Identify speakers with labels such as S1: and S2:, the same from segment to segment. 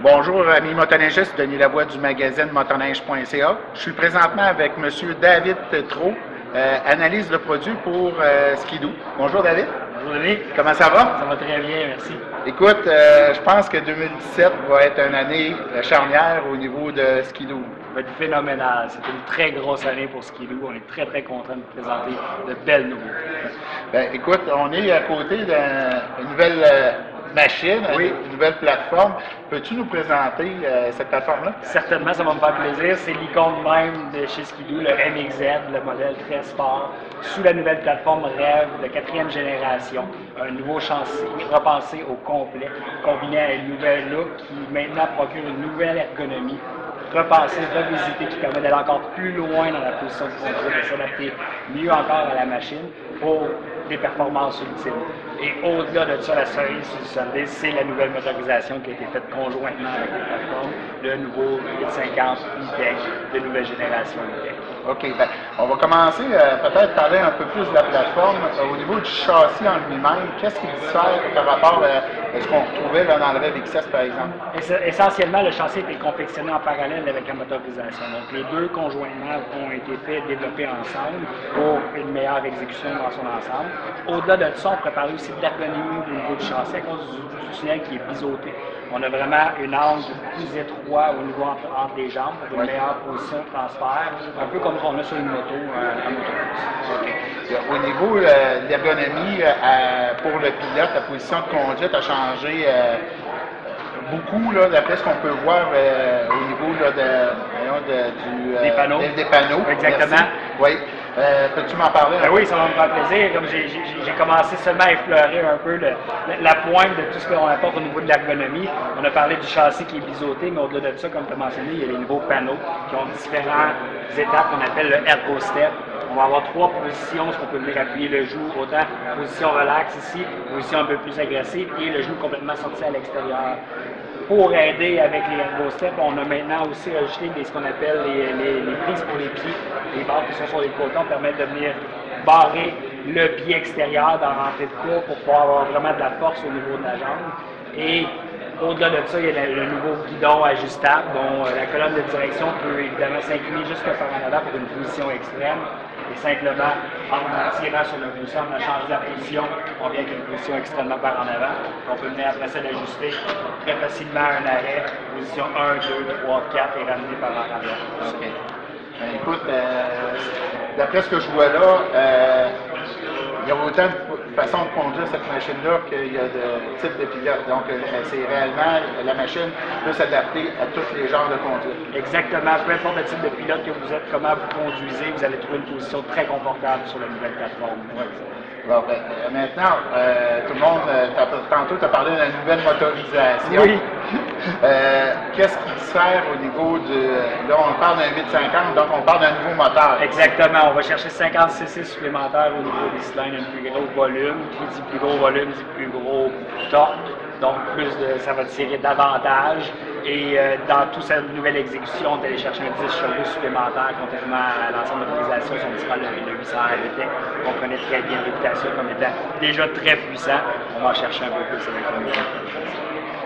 S1: Bonjour, amis motoneigistes, Denis Lavoie du magazine motoneige.ca. Je suis présentement avec M. David Tétrault, analyse de produit pour Ski-Doo. Bonjour, David.
S2: Bonjour, Denis.
S1: Comment ça va?
S2: Ça va très bien, merci.
S1: Écoute, je pense que 2017 va être une année charnière au niveau de Ski-Doo.
S2: Ça va être phénoménal. C'est une très grosse année pour Ski-Doo. On est très, très content de vous présenter de belles nouveautés.
S1: Ben, écoute, on est à côté d'une nouvelle machine,
S2: oui.
S1: Une nouvelle plateforme. Peux-tu nous présenter cette plateforme-là?
S2: Certainement, ça va me faire plaisir. C'est l'icône même de chez Ski-Doo, le MXZ, le modèle très sport, sous la nouvelle plateforme Rêve de 4e génération. Un nouveau châssis repensé au complet, combiné à une nouvelle look qui maintenant procure une nouvelle ergonomie, repensée, revisitée, qui permet d'aller encore plus loin dans la position de contrôle, de s'adapter mieux encore à la machine pour des performances ultimes. Et au-delà de ça, la cerise sur le sundae, c'est la nouvelle motorisation qui a été faite conjointement avec les plateformes, le nouveau 850 e-Tech de nouvelle génération e-Tech.
S1: OK, ben, on va commencer peut-être parler un peu plus de la plateforme. Au niveau du châssis en lui-même, qu'est-ce qui diffère par rapport à ce qu'on retrouvait là, dans le Rêve XS, par exemple?
S2: Essentiellement, le châssis a été confectionné en parallèle avec la motorisation. Donc, les deux conjointement ont été faits, développés ensemble pour une meilleure exécution dans son ensemble. Au-delà de ça, on prépare aussi de l'ergonomie au niveau du châssis à cause du tunnel qui est biseauté. On a vraiment une angle plus étroit au niveau entre les jambes pour une meilleure position de transfert, un peu comme on a sur une moto en motocross.
S1: Okay. Au niveau de l'ergonomie, pour le pilote, la position de conduite a changé beaucoup, d'après ce qu'on peut voir au niveau
S2: des panneaux.
S1: Des panneaux.
S2: Exactement.
S1: Merci. Oui. Peux-tu m'en parler?
S2: Oui, ça va me faire plaisir. Comme j'ai commencé seulement à effleurer un peu la pointe de tout ce qu'on apporte au niveau de l'ergonomie. On a parlé du châssis qui est biseauté, mais au-delà de ça, comme tu as mentionné, il y a les nouveaux panneaux qui ont différentes étapes qu'on appelle le Ergo Step. On va avoir 3 positions, ce qu'on peut venir appuyer le genou, autant position relax ici, position un peu plus agressive, et le genou complètement sorti à l'extérieur. Pour aider avec les Ergo Steps, on a maintenant aussi ajouté ce qu'on appelle les prises pour les pieds. Les barres qui sont sur les côtés permettent de venir barrer le pied extérieur dans la rentrée de cours pour pouvoir avoir vraiment de la force au niveau de la jambe. Et au-delà de ça, il y a le nouveau guidon ajustable dont la colonne de direction peut évidemment s'incliner jusqu'à par en avant pour une position extrême. Et simplement, en tirant sur le bouton, on a changé la position, on vient avec une position extrêmement par en avant. On peut venir après ça l'ajuster très facilement à un arrêt, position 1, 2, 3, 4 et ramener par en arrière.
S1: OK. Ben, écoute, d'après ce que je vois là, il y a autant de façons de conduire cette machine-là qu'il y a de types de pilotes. Donc, c'est réellement la machine peut s'adapter à tous les genres de conduite.
S2: Exactement. Peu importe le type de pilote que vous êtes, comment vous conduisez, vous allez trouver une position très confortable sur la nouvelle plateforme. Ouais.
S1: Bon, ben, maintenant, tout le monde, tantôt, tu as parlé de la nouvelle motorisation.
S2: Oui.
S1: Qu'est-ce qui diffère au niveau de... Là, on parle d'un 850, donc on parle d'un nouveau moteur.
S2: Exactement. On va chercher 50 cc supplémentaires au niveau des cylindres, un plus gros volume. Qui dit plus gros volume, dit plus gros torque. Donc, ça va tirer davantage. Et dans toute cette nouvelle exécution, on est allé chercher un 10 chevaux supplémentaires, contrairement à l'ensemble de l'utilisation, si on dira le 800 RTEC, qu'on connaît très bien réputation comme étant déjà très puissant. On va en chercher un peu plus avec le nouveau.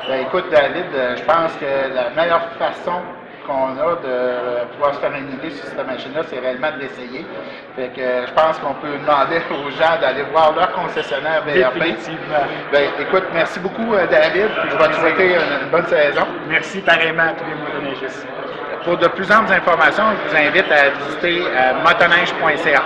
S1: Ben, écoute, David, je pense que la meilleure façon qu'on a de pouvoir se faire une idée sur cette machine-là, c'est réellement de l'essayer. Fait que je pense qu'on peut demander aux gens d'aller voir leur concessionnaire VRP.
S2: Définitivement.
S1: Ben, écoute, merci beaucoup, David. Je vais te souhaiter une bonne saison.
S2: Merci pareillement à tous les motoneigistes.
S1: Pour de plus amples informations, je vous invite à visiter motoneige.ca.